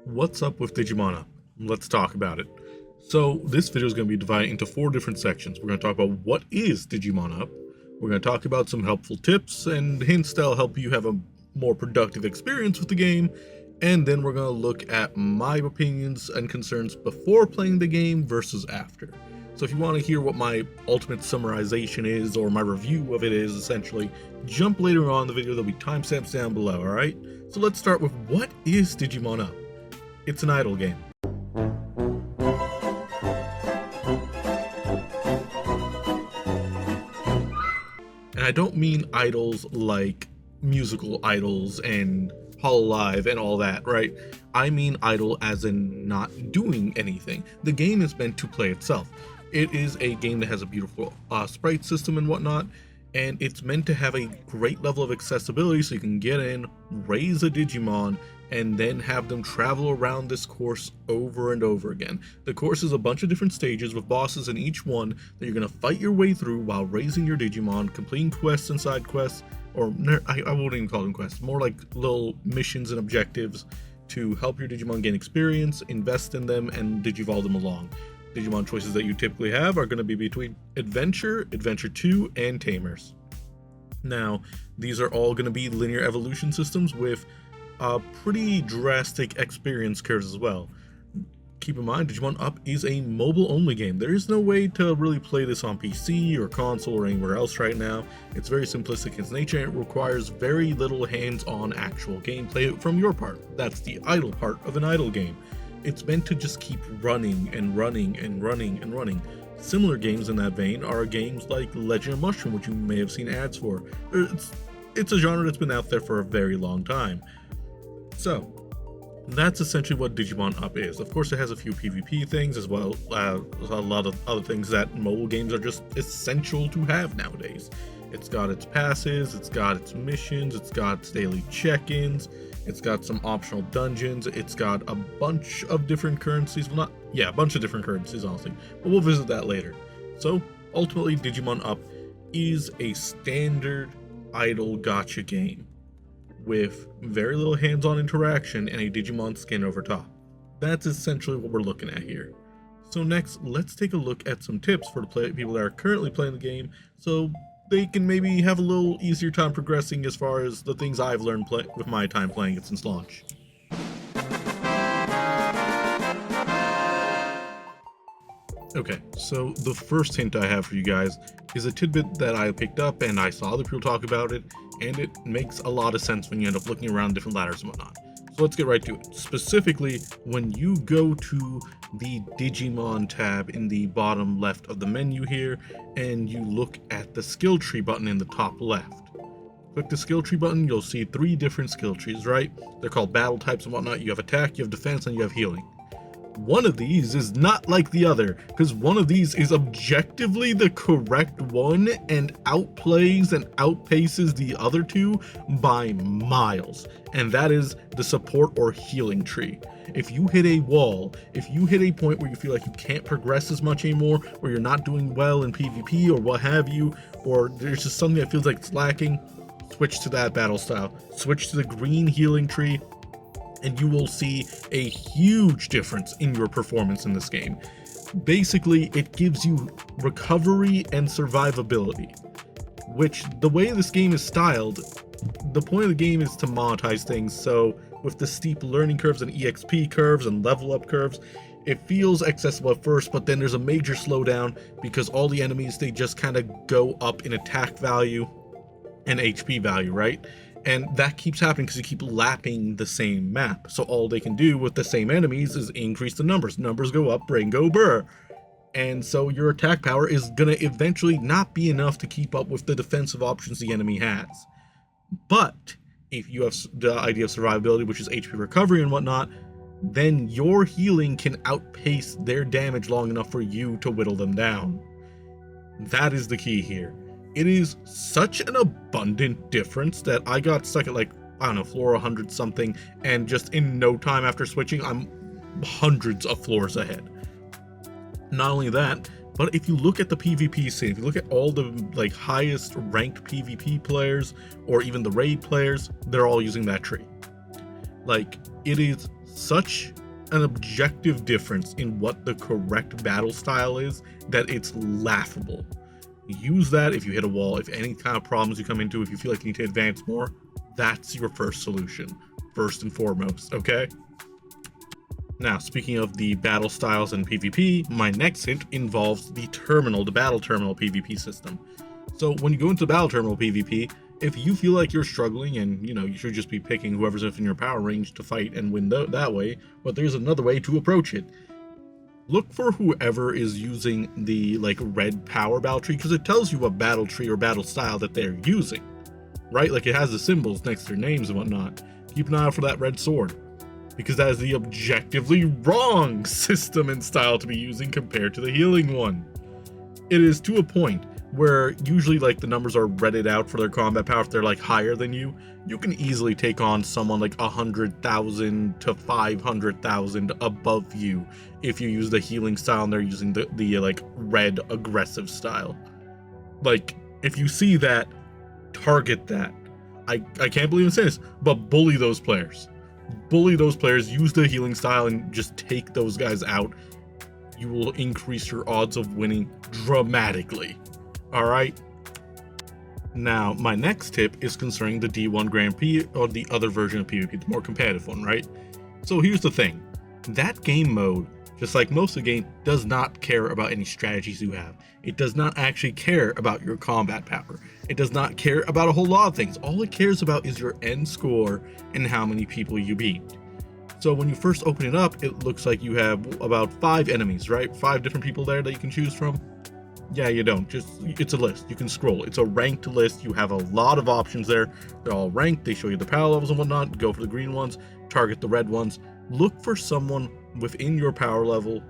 What's up with Digimon Up? Let's talk about it. So this video is going to be divided into 4 different sections. We're going to talk about what is Digimon Up. We're going to talk about some helpful tips and hints that'll help you have a more productive experience with the game. And then we're going to look at my opinions and concerns before playing the game versus after. So if you want to hear what my ultimate summarization is, or my review of it is, essentially, jump later on in the video. There'll be timestamps down below, alright? So let's start with what is Digimon Up? It's an idle game. And I don't mean idols like musical idols and Hololive and all that, right? I mean idle as in not doing anything. The game is meant to play itself. It is a game that has a beautiful sprite system and whatnot, and it's meant to have a great level of accessibility so you can get in, raise a Digimon, and then have them travel around this course over and over again. The course is a bunch of different stages with bosses in each one that you're going to fight your way through while raising your Digimon, completing quests and side quests, or I wouldn't even call them quests, more like little missions and objectives to help your Digimon gain experience, invest in them, and digivolve them along. Digimon choices that you typically have are going to be between Adventure, Adventure 2, and Tamers. Now, these are all going to be linear evolution systems with pretty drastic experience curves as well. Keep in mind, Digimon Up is a mobile-only game. There is no way to really play this on PC or console or anywhere else right now. It's very simplistic in its nature, and it requires very little hands-on actual gameplay from your part. That's the idle part of an idle game. It's meant to just keep running and running and running and running. Similar games in that vein are games like Legend of Mushroom, which you may have seen ads for. It's a genre that's been out there for a very long time. So, that's essentially what Digimon Up is. Of course, it has a few PvP things as well as a lot of other things that mobile games are just essential to have nowadays. It's got its passes, it's got its missions, it's got its daily check-ins, it's got some optional dungeons, it's got a bunch of different currencies. Well, a bunch of different currencies, honestly, but we'll visit that later. So, ultimately, Digimon Up is a standard idle gacha game with very little hands-on interaction and a Digimon skin over top. That's essentially what we're looking at here. So next, let's take a look at some tips for the people that are currently playing the game, so they can maybe have a little easier time progressing as far as the things I've learned with my time playing it since launch. Okay, so the first hint I have for you guys is a tidbit that I picked up and I saw other people talk about it, and it makes a lot of sense when you end up looking around different ladders and whatnot. So let's get right to it. Specifically, when you go to the Digimon tab in the bottom left of the menu here, and you look at the skill tree button in the top left. Click the skill tree button, you'll see 3 different skill trees, right? They're called battle types and whatnot. You have attack, you have defense, and you have healing. One of these is not like the other, because one of these is objectively the correct one and outplays and outpaces the other 2 by miles, and that is the support or healing tree. If you hit a wall, if you hit a point where you feel like you can't progress as much anymore, or you're not doing well in PvP or what have you, or there's just something that feels like it's lacking, switch to that battle style. Switch to the green healing tree, and you will see a huge difference in your performance in this game. Basically, it gives you recovery and survivability, which the way this game is styled, the point of the game is to monetize things. So with the steep learning curves and EXP curves and level up curves, it feels accessible at first, but then there's a major slowdown because all the enemies, they just kind of go up in attack value and HP value, right? And that keeps happening because you keep lapping the same map. So all they can do with the same enemies is increase the numbers. Numbers go up, brain go burr. And so your attack power is going to eventually not be enough to keep up with the defensive options the enemy has. But if you have the idea of survivability, which is HP recovery and whatnot, then your healing can outpace their damage long enough for you to whittle them down. That is the key here. It is such an abundant difference that I got stuck at like, I don't know, floor 100 something, and just in no time after switching, I'm hundreds of floors ahead. Not only that, but if you look at the PvP scene, if you look at all the like highest ranked PvP players, or even the raid players, they're all using that tree. Like, it is such an objective difference in what the correct battle style is that it's laughable. Use that if you hit a wall, if any kind of problems you come into, if you feel like you need to advance more, that's your first solution, first and foremost, okay? Now, speaking of the battle styles and PvP, my next hint involves the battle terminal PvP system. So when you go into battle terminal PvP, if you feel like you're struggling and, you should just be picking whoever's within your power range to fight and win that way, but there's another way to approach it. Look for whoever is using the, red power battle tree, because it tells you what battle tree or battle style that they're using, right? Like, it has the symbols next to their names and whatnot. Keep an eye out for that red sword, because that is the objectively wrong system and style to be using compared to the healing one. It is to a point where usually the numbers are redded out for their combat power. If they're higher than you can easily take on someone 100,000 to 500,000 above you if you use the healing style and they're using the red aggressive style. If you see that, target that. I can't believe I'm saying this, but bully those players. Use the healing style and just take those guys out. You will increase your odds of winning dramatically. Alright? Now, my next tip is concerning the D1 Grand Prix, or the other version of PvP, the more competitive one, right? So here's the thing. That game mode, just like most of the game, does not care about any strategies you have. It does not actually care about your combat power. It does not care about a whole lot of things. All it cares about is your end score and how many people you beat. So when you first open it up, it looks like you have about 5 enemies, right? 5 different people there that you can choose from. Yeah, you don't. It's a list. You can scroll. It's a ranked list. You have a lot of options there. They're all ranked. They show you the power levels and whatnot. Go for the green ones. Target the red ones. Look for someone within your power level,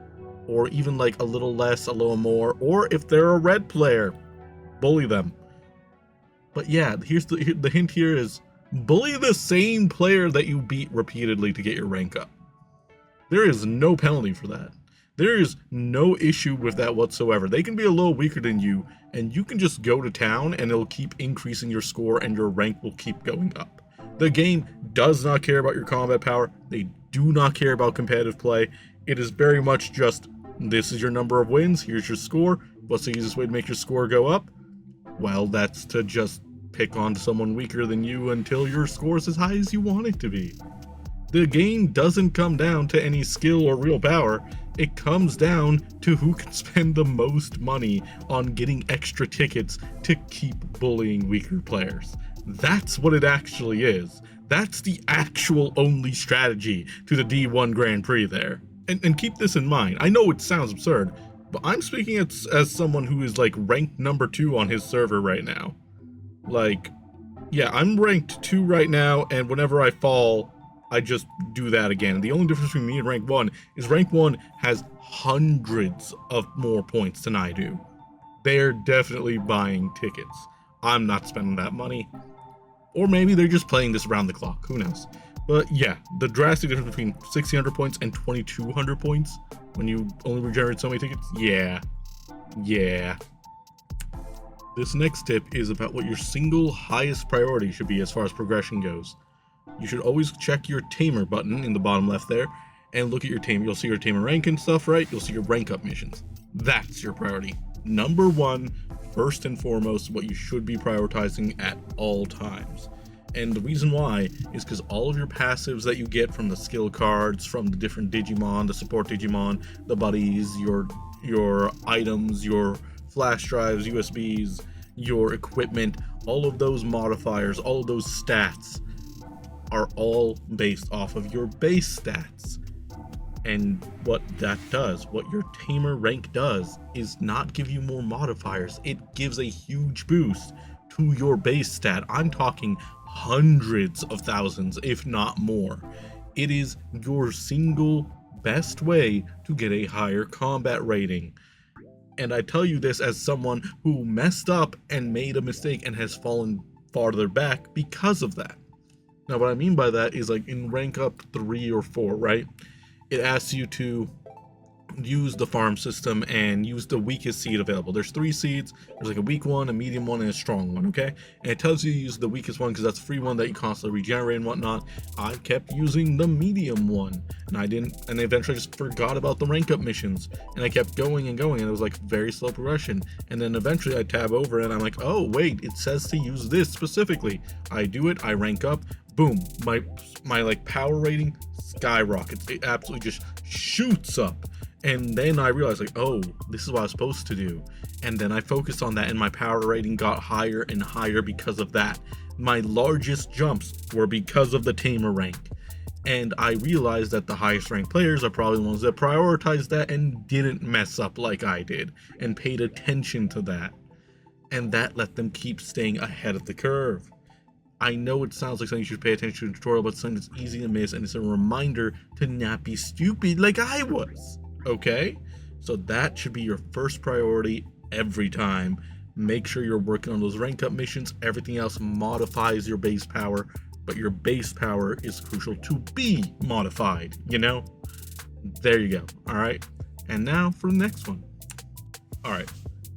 or even a little less, a little more, or if they're a red player, bully them. But yeah, here's the hint here is bully the same player that you beat repeatedly to get your rank up. There is no penalty for that. There is no issue with that whatsoever. They can be a little weaker than you, and you can just go to town and it'll keep increasing your score and your rank will keep going up. The game does not care about your combat power. They do not care about competitive play. It is very much just, this is your number of wins, here's your score. What's the easiest way to make your score go up? Well, that's to just pick on someone weaker than you until your score is as high as you want it to be. The game doesn't come down to any skill or real power. It comes down to who can spend the most money on getting extra tickets to keep bullying weaker players. That's what it actually is. That's the actual only strategy to the D1 Grand Prix there. And keep this in mind. I know it sounds absurd, but I'm speaking as someone who is ranked number 2 on his server right now. Yeah, I'm ranked 2 right now, and whenever I fall, I just do that again. The only difference between me and rank 1 is rank 1 has hundreds of more points than I do. They're definitely buying tickets. I'm not spending that money. Or maybe they're just playing this around the clock, who knows. But yeah, the drastic difference between 1,600 points and 2,200 points when you only regenerate so many tickets, yeah. This next tip is about what your single highest priority should be as far as progression goes. You should always check your tamer button in the bottom left there and look at your tamer. You'll see your tamer rank and stuff, right? You'll see your rank up missions. That's your priority. Number 1, first and foremost, what you should be prioritizing at all times. And the reason why is because all of your passives that you get from the skill cards, from the different Digimon, the support Digimon, the buddies, your items, your flash drives, USBs, your equipment, all of those modifiers, all of those stats are all based off of your base stats. And what that does, what your tamer rank does, is not give you more modifiers. It gives a huge boost to your base stat. I'm talking hundreds of thousands, if not more. It is your single best way to get a higher combat rating. And I tell you this as someone who messed up and made a mistake and has fallen farther back because of that. Now, what I mean by that is in rank up 3 or 4, right? It asks you to use the farm system and use the weakest seed available. There's 3 seeds. There's like a weak one, a medium one, and a strong one, okay? And it tells you to use the weakest one because that's a free one that you constantly regenerate and whatnot. I kept using the medium one, and I didn't, and eventually I just forgot about the rank up missions, and I kept going and going, and it was like very slow progression. And then eventually I tab over and I'm like, oh wait, it says to use this specifically. I do it, I rank up, boom, my like power rating skyrockets. It absolutely just shoots up. And then I realized, like, oh, this is what I was supposed to do. And then I focused on that, and my power rating got higher and higher because of that. My largest jumps were because of the tamer rank. And I realized that the highest ranked players are probably the ones that prioritized that and didn't mess up like I did, and paid attention to that. And that let them keep staying ahead of the curve. I know it sounds like something you should pay attention to in a tutorial, but something that's easy to miss, and it's a reminder to not be stupid like I was. Okay, so that should be your first priority every time. Make sure you're working on those rank up missions. Everything else modifies your base power, but your base power is crucial to be modified, you know? There you go. All right, and now for the next one. All right,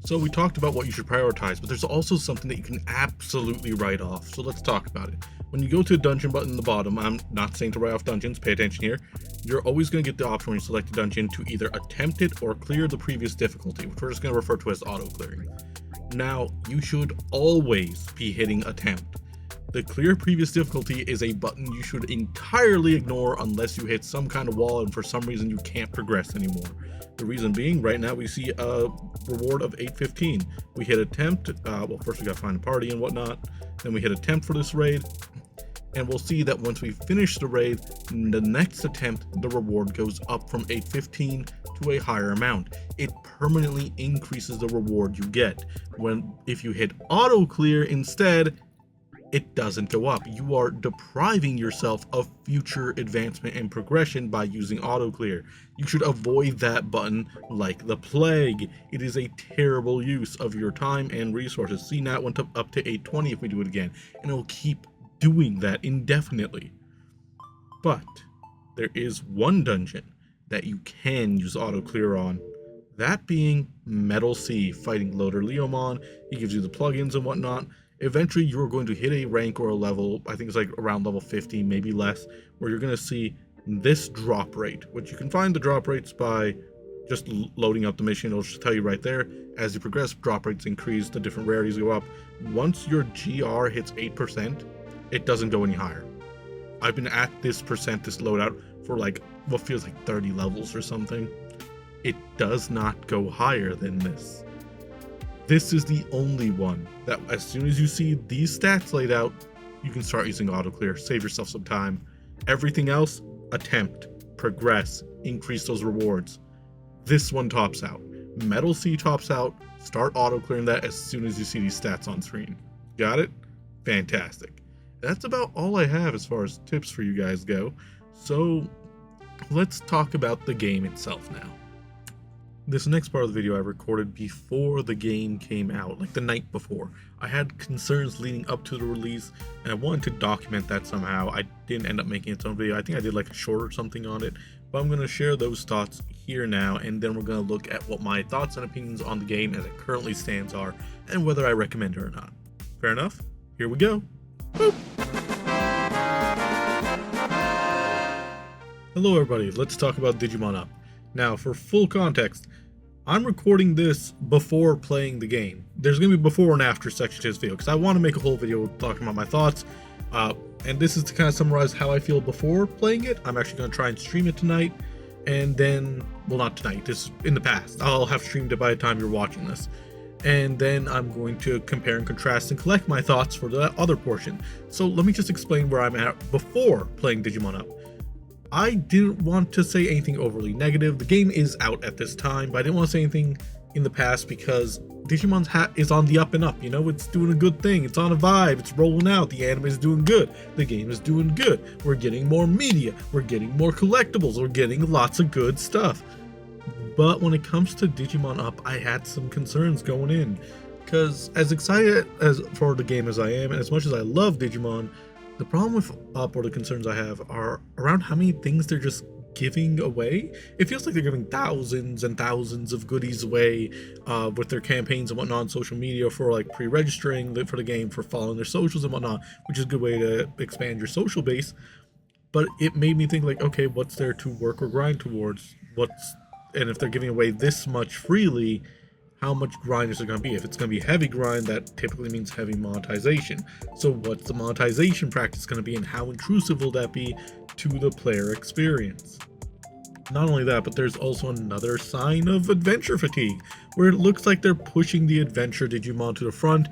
so we talked about what you should prioritize, but there's also something that you can absolutely write off. So let's talk about it. When you go to a dungeon button in the bottom, I'm not saying to write off dungeons, pay attention here. You're always going to get the option when you select a dungeon to either attempt it or clear the previous difficulty, which we're just going to refer to as auto clearing. Now, you should always be hitting attempt. The clear previous difficulty is a button you should entirely ignore unless you hit some kind of wall and for some reason you can't progress anymore. The reason being, right now we see a reward of 815. We hit attempt, well, first we gotta find a party and whatnot, then we hit attempt for this raid, and we'll see that once we finish the raid, the next attempt, the reward goes up from 815 to a higher amount. It permanently increases the reward you get. If you hit auto clear instead, it doesn't go up. You are depriving yourself of future advancement and progression by using auto clear. You should avoid that button like the plague. It is a terrible use of your time and resources. See, now it went up to 820 if we do it again, and it will keep doing that indefinitely. But there is one dungeon that you can use auto clear on, that being Metal C, fighting Loader Leomon. He gives you the plugins and whatnot. Eventually you're going to hit a rank or a level, I think it's like around level 50, maybe less, where you're going to see this drop rate, which you can find the drop rates by just loading up the mission. It'll just tell you right there. As you progress, drop rates increase, the different rarities go up. Once your GR hits 8%, it doesn't go any higher. I've been at this percent, this loadout, for like what feels like 30 levels or something. It does not go higher than this. This is the only one that as soon as you see these stats laid out, you can start using auto clear, save yourself some time. Everything else, attempt, progress, increase those rewards. This one tops out. Metal C tops out. Start auto clearing that as soon as you see these stats on screen. Got it? Fantastic. That's about all I have as far as tips for you guys go. So let's talk about the game itself now. This next part of the video I recorded before the game came out, like the night before. I had concerns leading up to the release, and I wanted to document that somehow. I didn't end up making its own video. I think I did like a short or something on it, but I'm going to share those thoughts here now, and then we're going to look at what my thoughts and opinions on the game as it currently stands are, and whether I recommend it or not. Fair enough? Here we go. Boop. Hello everybody, let's talk about Digimon Up. Now, for full context, I'm recording this before playing the game. There's going to be before and after section to this video, because I want to make a whole video talking about my thoughts, and this is to kind of summarize how I feel before playing it. I'm actually going to try and stream it tonight, and then, well, not tonight, this in the past. I'll have streamed it by the time you're watching this. And then I'm going to compare and contrast and collect my thoughts for the other portion. So let me just explain where I'm at before playing Digimon Up. I didn't want to say anything overly negative. The game is out at this time, but I didn't want to say anything in the past because Digimon's hat is on the up and up. You know, it's doing a good thing. It's on a vibe. It's rolling out. The anime is doing good. The game is doing good. We're getting more media. We're getting more collectibles. We're getting lots of good stuff. But when it comes to Digimon Up, I had some concerns going in. Because as excited as for the game as I am, and as much as I love Digimon, the problem with Up, or the concerns I have, are around how many things they're just giving away. It feels like they're giving thousands and thousands of goodies away with their campaigns and whatnot on social media for like pre-registering for the game, for following their socials and whatnot, which is a good way to expand your social base. But it made me think like, okay, what's there to work or grind towards? And if they're giving away this much freely, how much grind is it going to be? If it's going to be heavy grind, that typically means heavy monetization. So what's the monetization practice going to be, and how intrusive will that be to the player experience? Not only that, but there's also another sign of adventure fatigue, where it looks like they're pushing the adventure Digimon to the front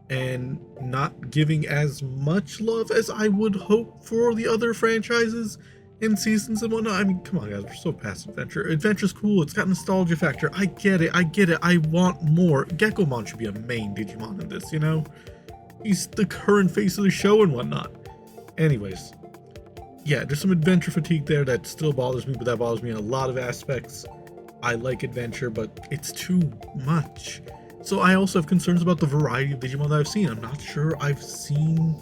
and not giving as much love as I would hope for the other franchises and seasons and whatnot. I mean, come on guys, we're so past adventure. Adventure's cool, it's got nostalgia factor. I get it, I want more. Gekomon should be a main Digimon in this, you know? He's the current face of the show and whatnot. Anyways, yeah, there's some adventure fatigue there that still bothers me, but that bothers me in a lot of aspects. I like adventure, but it's too much. So I also have concerns about the variety of Digimon that I've seen. I'm not sure I've seen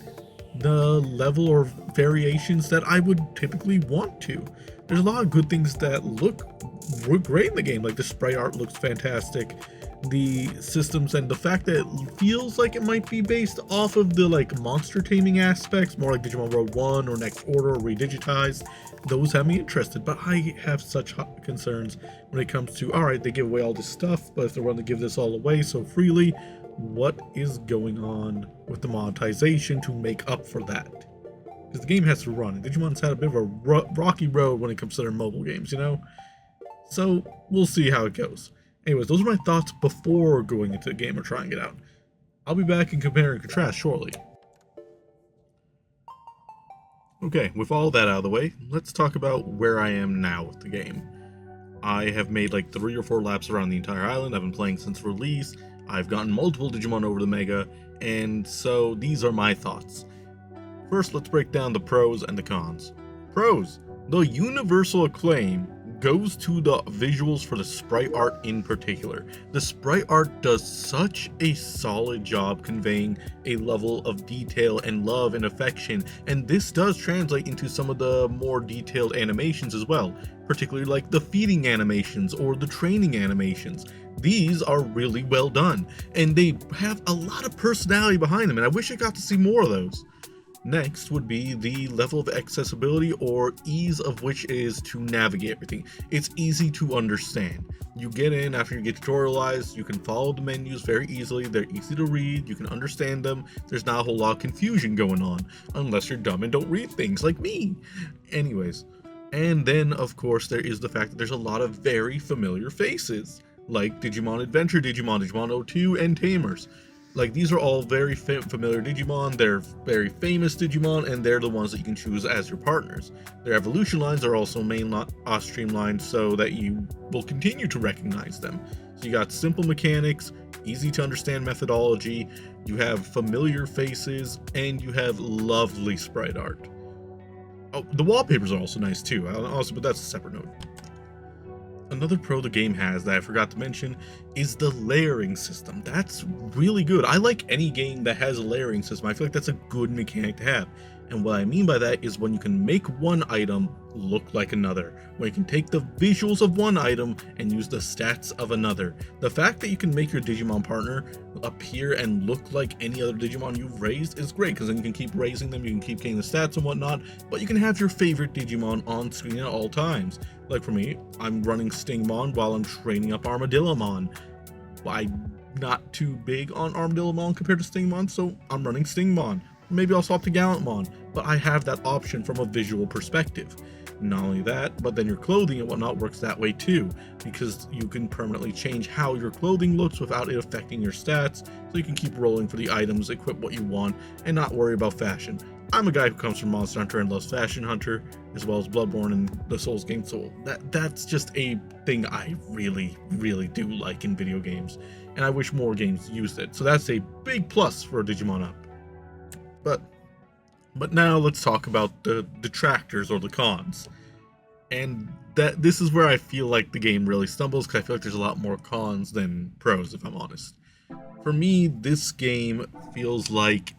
the level or variations that I would typically want to. There's a lot of good things that look great in the game, like the sprite art looks fantastic, the systems, and the fact that it feels like it might be based off of the like monster taming aspects, more like Digimon World 1 or Next Order or Redigitized. Those have me interested, but I have such concerns when it comes to, alright, they give away all this stuff, but if they're willing to give this all away so freely, what is going on with the monetization to make up for that? Because the game has to run, and Digimon's had a bit of a rocky road when it comes to their mobile games, you know? So, we'll see how it goes. Anyways, those are my thoughts before going into the game or trying it out. I'll be back and compare and contrast shortly. Okay, with all that out of the way, let's talk about where I am now with the game. I have made like 3 or 4 laps around the entire island. I've been playing since release. I've gotten multiple Digimon over the Mega, and so these are my thoughts. First, let's break down the pros and the cons. Pros. The universal acclaim goes to the visuals for the sprite art in particular. The sprite art does such a solid job conveying a level of detail and love and affection, and this does translate into some of the more detailed animations as well, particularly like the feeding animations or the training animations. These are really well done, and they have a lot of personality behind them, and I wish I got to see more of those. Next would be the level of accessibility or ease of which is to navigate everything. It's easy to understand. You get in after you get tutorialized, you can follow the menus very easily, they're easy to read, you can understand them, there's not a whole lot of confusion going on, unless you're dumb and don't read things like me. Anyways, and then of course there is the fact that there's a lot of very familiar faces, like Digimon Adventure, Digimon 02, and Tamers. Like, these are all very familiar Digimon, they're very famous Digimon, and they're the ones that you can choose as your partners. Their evolution lines are also streamlined so that you will continue to recognize them. So you got simple mechanics, easy to understand methodology, you have familiar faces, and you have lovely sprite art. Oh, the wallpapers are also nice too, but that's a separate note. Another pro the game has that I forgot to mention is the layering system. That's really good. I like any game that has a layering system. I feel like that's a good mechanic to have. And what I mean by that is when you can make one item look like another, when you can take the visuals of one item and use the stats of another. The fact that you can make your Digimon partner appear and look like any other Digimon you've raised is great, because then you can keep raising them, you can keep getting the stats and whatnot, but you can have your favorite Digimon on screen at all times. Like for me, I'm running Stingmon while I'm training up Armadillomon. I'm not too big on Armadillomon compared to Stingmon, so I'm running Stingmon. Maybe I'll swap to Gallantmon, but I have that option from a visual perspective. Not only that, but then your clothing and whatnot works that way too, because you can permanently change how your clothing looks without it affecting your stats, so you can keep rolling for the items, equip what you want, and not worry about fashion. I'm a guy who comes from Monster Hunter and loves Fashion Hunter, as well as Bloodborne and the Souls game, so that's just a thing I really, really do like in video games, and I wish more games used it, so that's a big plus for Digimon Up. But now let's talk about the detractors or the cons. And this is where I feel like the game really stumbles, because I feel like there's a lot more cons than pros, if I'm honest. For me, this game feels like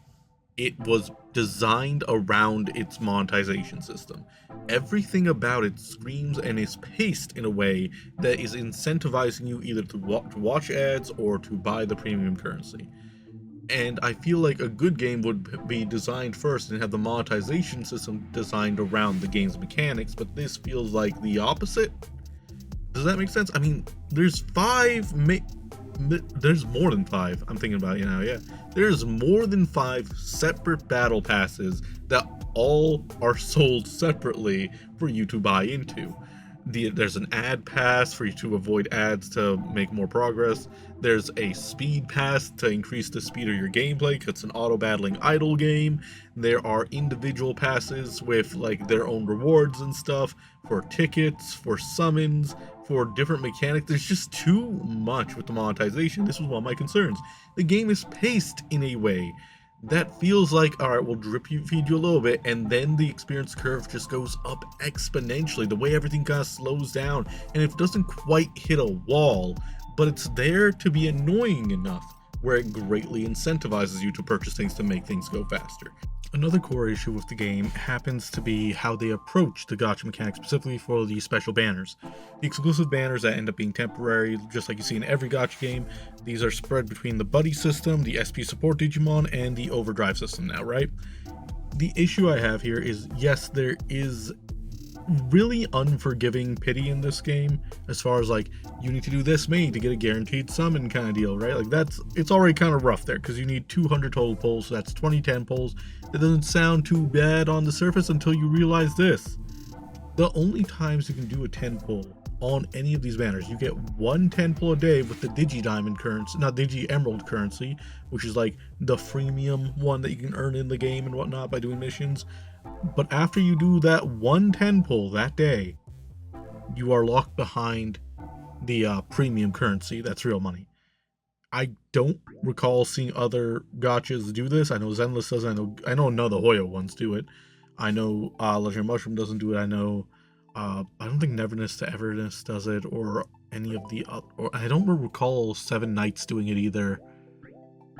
it was designed around its monetization system. Everything about it screams and is paced in a way that is incentivizing you either to watch ads or to buy the premium currency. And I feel like a good game would be designed first and have the monetization system designed around the game's mechanics, but this feels like the opposite. Does that make sense? I mean, there's there's more than five. I'm thinking about it now. Yeah, there's more than 5 separate battle passes that all are sold separately for you to buy into. There's an ad pass for you to avoid ads to make more progress. There's a speed pass to increase the speed of your gameplay because it's an auto battling idle game. There are individual passes with like their own rewards and stuff for tickets, for summons, for different mechanics. There's just too much with the monetization. This was one of my concerns. The game is paced in a way that feels like, all right, we'll feed you a little bit, and then the experience curve just goes up exponentially. The way everything kind of slows down, and it doesn't quite hit a wall, but it's there to be annoying enough where it greatly incentivizes you to purchase things to make things go faster. Another core issue with the game happens to be how they approach the gacha mechanics, specifically for the special banners. The exclusive banners that end up being temporary, just like you see in every gacha game, these are spread between the buddy system, the SP support Digimon, and the overdrive system now, right? The issue I have here is, yes, there is really unforgiving pity in this game as far as like you need to do this many to get a guaranteed summon kind of deal, right? Like it's already kind of rough there because you need 200 total pulls, so that's 20 10 pulls. It doesn't sound too bad on the surface until you realize this: the only times you can do a 10 pull on any of these banners, you get 1 10 pull a day with the Digi Diamond currency, not Digi Emerald currency, which is like the freemium one that you can earn in the game and whatnot by doing missions. But after you do that 1 10 pull that day, you are locked behind the premium currency. That's real money. I don't recall seeing other gachas do this. I know Zenless does. I know none of the Hoyo ones do it. I know Legendary Mushroom doesn't do it. I know I don't think Neverness to Everness does it, or any of the or I don't recall Seven Knights doing it either,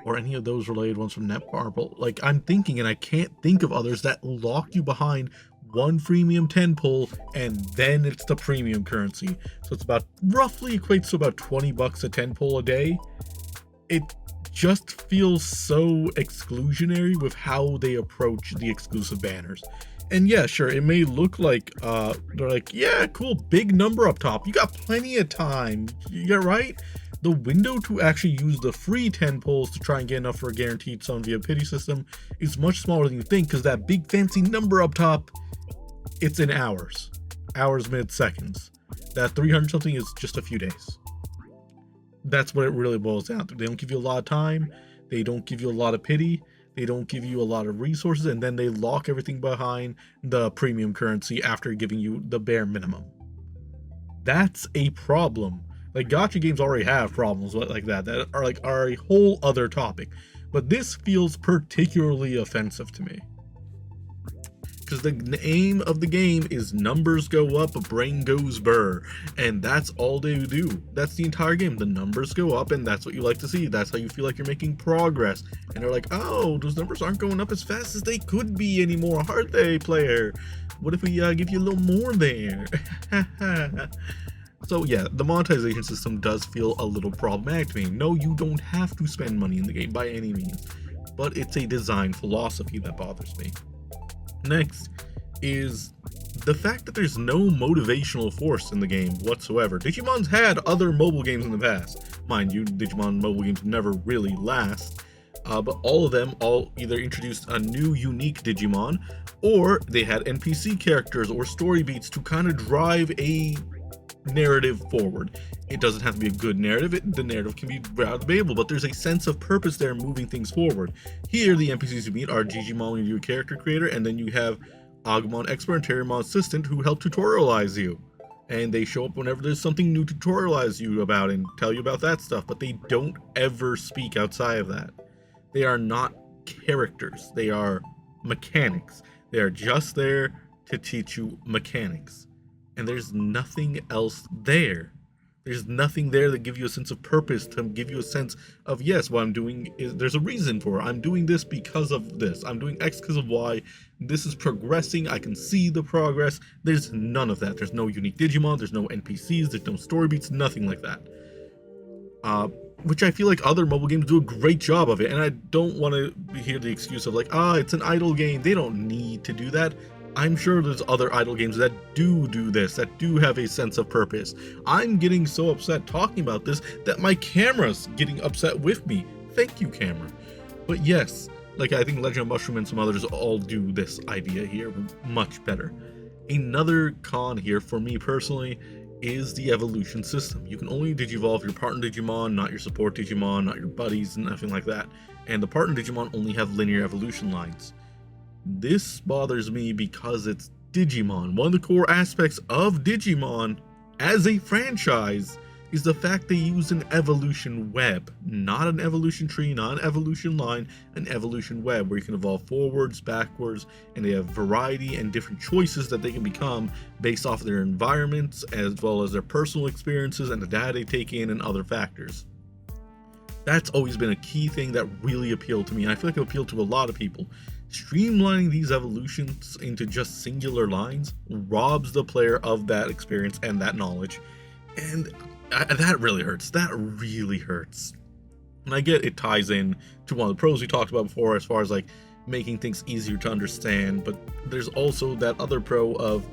or any of those related ones from Netmarble. Like, I'm thinking, and I can't think of others that lock you behind one freemium 10 pull, and then it's the premium currency. So it's about, roughly equates to about $20 a 10 pull a day. It just feels so exclusionary with how they approach the exclusive banners. And yeah, sure, it may look like they're like, yeah, cool, big number up top. You got plenty of time. Yeah, right? The window to actually use the free 10 pulls to try and get enough for a guaranteed summon via pity system is much smaller than you think, because that big fancy number up top, it's in hours, minutes, seconds. That 300 something is just a few days. That's what it really boils down to. They don't give you a lot of time, they don't give you a lot of pity, they don't give you a lot of resources, and then they lock everything behind the premium currency after giving you the bare minimum. That's a problem. Like, gacha games already have problems like that are a whole other topic, but this feels particularly offensive to me, because the aim of the game is numbers go up, brain goes burr, and that's all they do. That's the entire game. The numbers go up, and that's what you like to see. That's how you feel like you're making progress. And they're like, oh, those numbers aren't going up as fast as they could be anymore, aren't they, player? What if we give you a little more there? So yeah, the monetization system does feel a little problematic to me. No, you don't have to spend money in the game by any means, but it's a design philosophy that bothers me. Next is the fact that there's no motivational force in the game whatsoever. Digimon's had other mobile games in the past. Mind you, Digimon mobile games never really last, but all of them either introduced a new unique Digimon, or they had NPC characters or story beats to kind of drive a narrative forward. It doesn't have to be a good narrative. The narrative can be rather debatable, but there's a sense of purpose there moving things forward. Here, the NPCs you meet are Digimon, your character creator, and then you have Agumon expert and Terriermon assistant who help tutorialize you. And they show up whenever there's something new to tutorialize you about and tell you about that stuff, but they don't ever speak outside of that. They are not characters. They are mechanics. They are just there to teach you mechanics. And there's nothing else there. There's nothing there that gives you a sense of purpose, to give you a sense of, yes, what I'm doing is, there's a reason for it. I'm doing this because of this. I'm doing X because of Y. This is progressing. I can see the progress. There's none of that. There's no unique Digimon. There's no NPCs. There's no story beats. Nothing like that. Which I feel like other mobile games do a great job of it. And I don't want to hear the excuse of like, it's an idle game. They don't need to do that. I'm sure there's other idle games that do this, that do have a sense of purpose. I'm getting so upset talking about this that my camera's getting upset with me. Thank you, camera. But yes, like I think Legend of Mushroom and some others all do this idea here much better. Another con here for me personally is the evolution system. You can only digivolve your partner Digimon, not your support Digimon, not your buddies, and nothing like that. And the partner Digimon only have linear evolution lines. This bothers me because it's Digimon. One of the core aspects of Digimon as a franchise is the fact they use an evolution web, not an evolution tree, not an evolution line, an evolution web where you can evolve forwards, backwards, and they have variety and different choices that they can become based off of their environments as well as their personal experiences and the data they take in and other factors. That's always been a key thing that really appealed to me, and I feel like it appealed to a lot of people. Streamlining these evolutions into just singular lines robs the player of that experience and that knowledge, and that really hurts. That really hurts. And I get it ties in to one of the pros we talked about before as far as like making things easier to understand, but there's also that other pro of,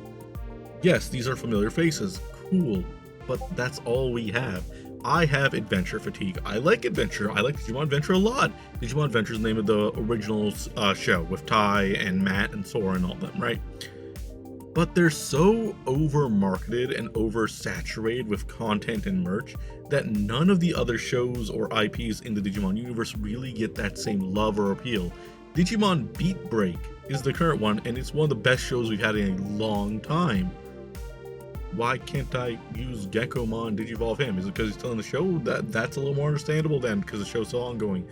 yes, these are familiar faces, cool, but that's all we have. I have adventure fatigue. I like adventure. I like Digimon Adventure a lot. Digimon Adventure is the name of the original show with Tai and Matt and Sora and all them, right? But they're so over-marketed and oversaturated with content and merch that none of the other shows or IPs in the Digimon universe really get that same love or appeal. Digimon Beat Break is the current one, and it's one of the best shows we've had in a long time. Why can't I use Geckomon Digivolve him? Is it because he's still in the show? That's a little more understandable then, because the show's still ongoing.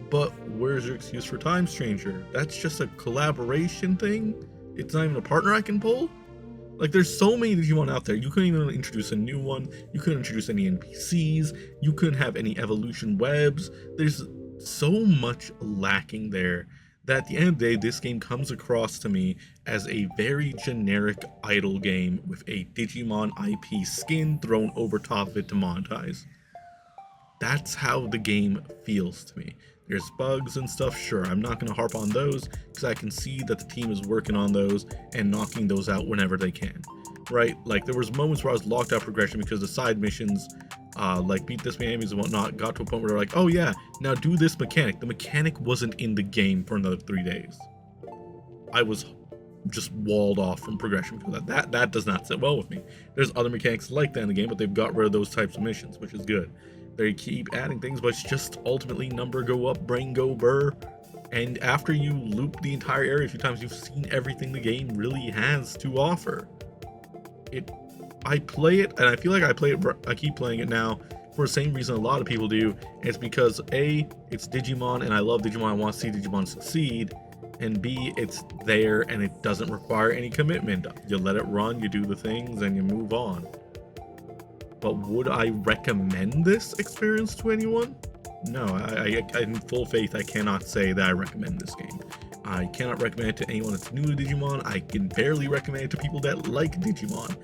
But where's your excuse for Time Stranger? That's just a collaboration thing? It's not even a partner I can pull? Like, there's so many Digimon out there. You couldn't even introduce a new one. You couldn't introduce any NPCs. You couldn't have any evolution webs. There's so much lacking there that at the end of the day, this game comes across to me as a very generic idle game with a Digimon IP skin thrown over top of it to monetize. That's how the game feels to me. There's bugs and stuff, sure, I'm not going to harp on those because I can see that the team is working on those and knocking those out whenever they can, right? Like, there was moments where I was locked out progression because the side missions, like beat this many enemies and whatnot, got to a point where they're like, oh yeah, now do this mechanic. The mechanic wasn't in the game for another 3 days. I was just walled off from progression because that does not sit well with me. There's other mechanics like that in the game, but they've got rid of those types of missions, which is good. They keep adding things, but it's just ultimately number go up, brain go burr. And after you loop the entire area a few times, you've seen everything the game really has to offer. I play it, and I feel like I keep playing it now for the same reason a lot of people do. And it's because A, it's Digimon, and I love Digimon, I want to see Digimon succeed. And B, it's there, and it doesn't require any commitment. You let it run, you do the things, and you move on. But would I recommend this experience to anyone? No, I in full faith, I cannot say that I recommend this game. I cannot recommend it to anyone that's new to Digimon. I can barely recommend it to people that like Digimon,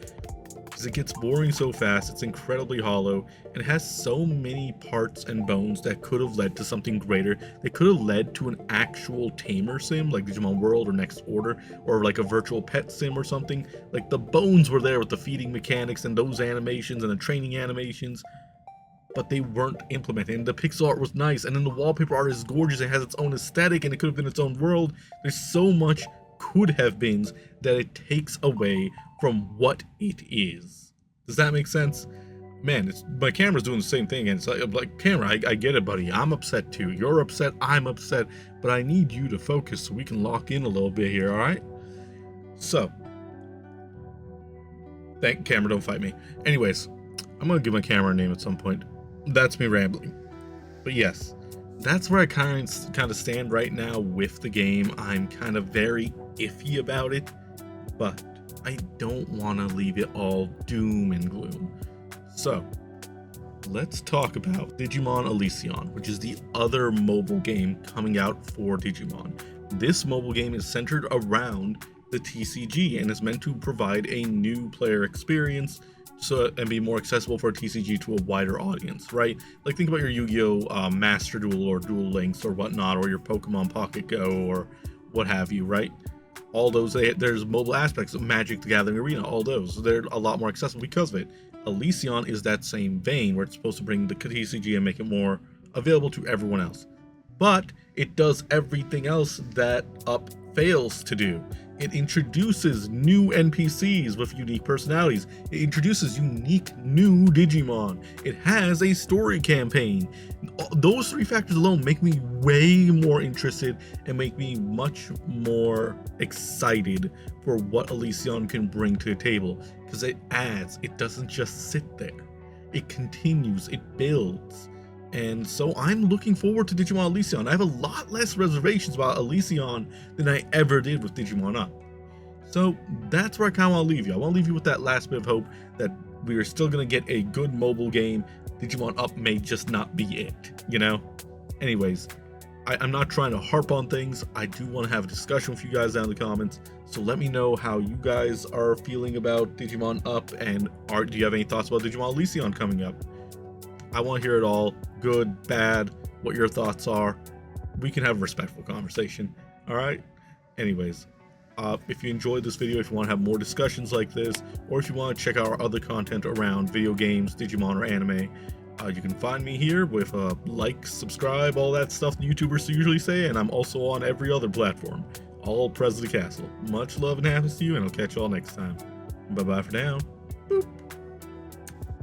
because it gets boring so fast, it's incredibly hollow, and it has so many parts and bones that could have led to something greater. They could have led to an actual tamer sim like Digimon World or Next Order, or like a virtual pet sim or something. Like, the bones were there with the feeding mechanics and those animations and the training animations, but they weren't implemented. And the pixel art was nice, and then the wallpaper art is gorgeous, it has its own aesthetic, and it could have been its own world. There's so much could have beens that it takes away from what it is. Does that make sense? Man, my camera's doing the same thing, and it's like camera, I get it, buddy. I'm upset too. You're upset, I'm upset, but I need you to focus so we can lock in a little bit here, alright? So, camera, don't fight me. Anyways, I'm gonna give my camera a name at some point. That's me rambling. But yes, that's where I kind of stand right now with the game. I'm kind of very iffy about it, but I don't want to leave it all doom and gloom. So, let's talk about Digimon Alysion, which is the other mobile game coming out for Digimon. This mobile game is centered around the TCG and is meant to provide a new player experience and be more accessible for a TCG to a wider audience, right? Like think about your Yu-Gi-Oh! Master Duel or Duel Links or whatnot, or your Pokemon Pocket Go or what have you, right? All those, there's mobile aspects of Magic the Gathering Arena, all those, they're a lot more accessible because of it. Alysion is that same vein where it's supposed to bring the TCG and make it more available to everyone else. But it does everything else that Up fails to do. It introduces new NPCs with unique personalities. It introduces unique new Digimon. It has a story campaign. Those three factors alone make me way more interested and make me much more excited for what Alysion can bring to the table, because it adds, it doesn't just sit there. It continues, it builds. And so I'm looking forward to Digimon Alysion. I have a lot less reservations about Alysion than I ever did with Digimon Up. So that's where I kind of want to leave you. I want to leave you with that last bit of hope that we are still going to get a good mobile game. Digimon Up may just not be it, you know? Anyways, I'm not trying to harp on things. I do want to have a discussion with you guys down in the comments. So let me know how you guys are feeling about Digimon Up, and do you have any thoughts about Digimon Alysion coming up? I want to hear it all. Good, bad, what your thoughts are. We can have a respectful conversation. All right? Anyways, if you enjoyed this video, if you want to have more discussions like this, or if you want to check out our other content around video games, Digimon, or anime, you can find me here with like, subscribe, all that stuff the YouTubers usually say, and I'm also on every other platform. All President Castle. Much love and happiness to you, and I'll catch you all next time. Bye-bye for now. Boop.